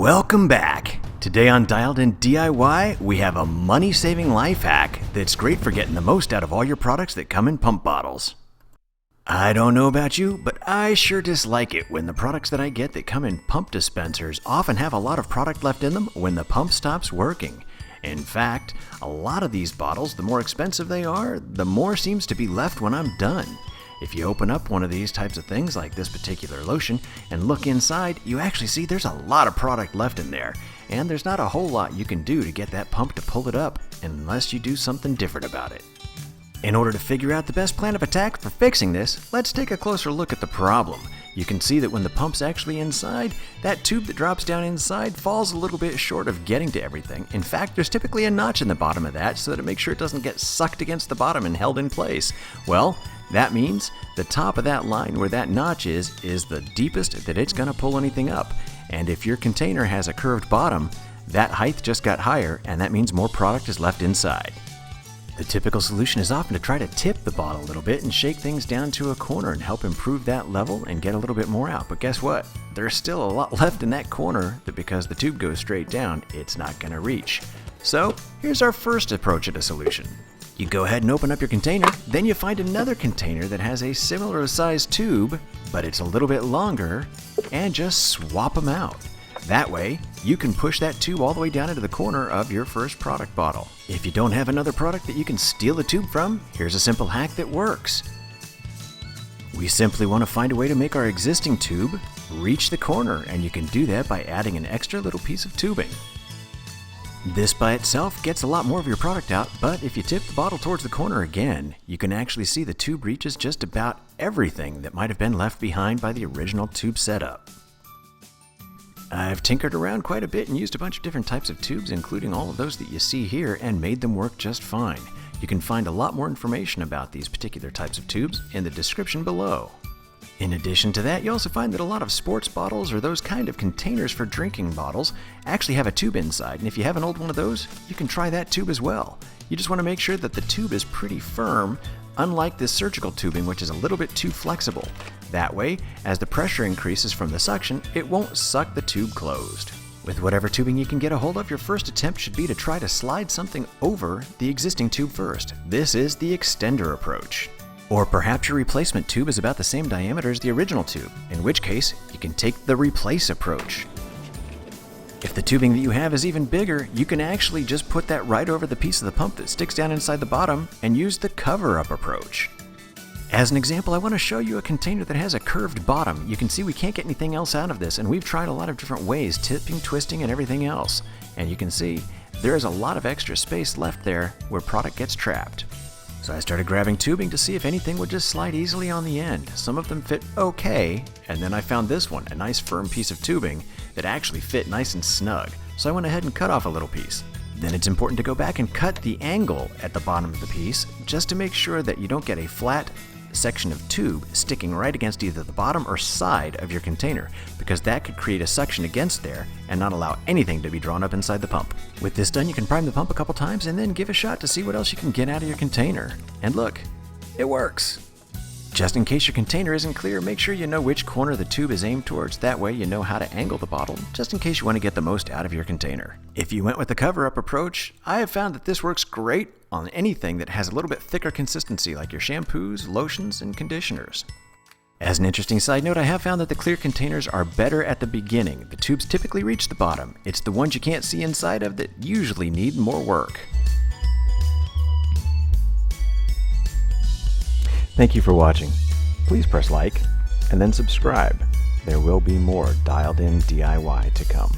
Welcome back. Today on Dialed In DIY, we have a money-saving life hack that's great for getting the most out of all your products that come in pump bottles. I don't know about you, but I sure dislike it when the products that I get that come in pump dispensers often have a lot of product left in them when the pump stops working. In fact, a lot of these bottles, the more expensive they are, the more seems to be left when I'm done. If you open up one of these types of things like this particular lotion and look inside, you actually see there's a lot of product left in there, and there's not a whole lot you can do to get that pump to pull it up unless you do something different about it. In order to figure out the best plan of attack for fixing this, let's take a closer look at the problem. You can see that when the pump's actually inside, that tube that drops down inside falls a little bit short of getting to everything. In fact, there's typically a notch in the bottom of that so that it makes sure it doesn't get sucked against the bottom and held in place. Well, that means the top of that line where that notch is the deepest that it's going to pull anything up. And if your container has a curved bottom, that height just got higher, and that means more product is left inside. The typical solution is often to try to tip the bottle a little bit and shake things down to a corner and help improve that level and get a little bit more out. But guess what? There's still a lot left in that corner that because the tube goes straight down, it's not going to reach. So here's our first approach at a solution. You go ahead and open up your container, then you find another container that has a similar sized tube, but it's a little bit longer, and just swap them out. That way, you can push that tube all the way down into the corner of your first product bottle. If you don't have another product that you can steal the tube from, here's a simple hack that works. We simply want to find a way to make our existing tube reach the corner, and you can do that by adding an extra little piece of tubing. This by itself gets a lot more of your product out, but if you tip the bottle towards the corner again, you can actually see the tube reaches just about everything that might have been left behind by the original tube setup. I've tinkered around quite a bit and used a bunch of different types of tubes, including all of those that you see here, and made them work just fine. You can find a lot more information about these particular types of tubes in the description below. In addition to that, you also find that a lot of sports bottles or those kind of containers for drinking bottles actually have a tube inside, and if you have an old one of those, you can try that tube as well. You just want to make sure that the tube is pretty firm, unlike this surgical tubing, which is a little bit too flexible. That way, as the pressure increases from the suction, it won't suck the tube closed. With whatever tubing you can get a hold of, your first attempt should be to try to slide something over the existing tube first. This is the extender approach. Or perhaps your replacement tube is about the same diameter as the original tube, in which case you can take the replace approach. If the tubing that you have is even bigger, you can actually just put that right over the piece of the pump that sticks down inside the bottom and use the cover-up approach. As an example, I want to show you a container that has a curved bottom. You can see we can't get anything else out of this, and we've tried a lot of different ways, tipping, twisting, and everything else. And you can see there is a lot of extra space left there where product gets trapped. So I started grabbing tubing to see if anything would just slide easily on the end. Some of them fit okay, and then I found this one, a nice firm piece of tubing that actually fit nice and snug. So I went ahead and cut off a little piece. Then it's important to go back and cut the angle at the bottom of the piece just to make sure that you don't get a flat section of tube sticking right against either the bottom or side of your container, because that could create a suction against there and not allow anything to be drawn up inside the pump. With this done, you can prime the pump a couple times and then give a shot to see what else you can get out of your container. And look, it works! Just in case your container isn't clear, make sure you know which corner the tube is aimed towards. That way you know how to angle the bottle, just in case you want to get the most out of your container. If you went with the cover-up approach, I have found that this works great on anything that has a little bit thicker consistency, like your shampoos, lotions, and conditioners. As an interesting side note, I have found that the clear containers are better at the beginning. The tubes typically reach the bottom. It's the ones you can't see inside of that usually need more work. Thank you for watching. Please press like and then subscribe. There will be more Dialed In DIY to come.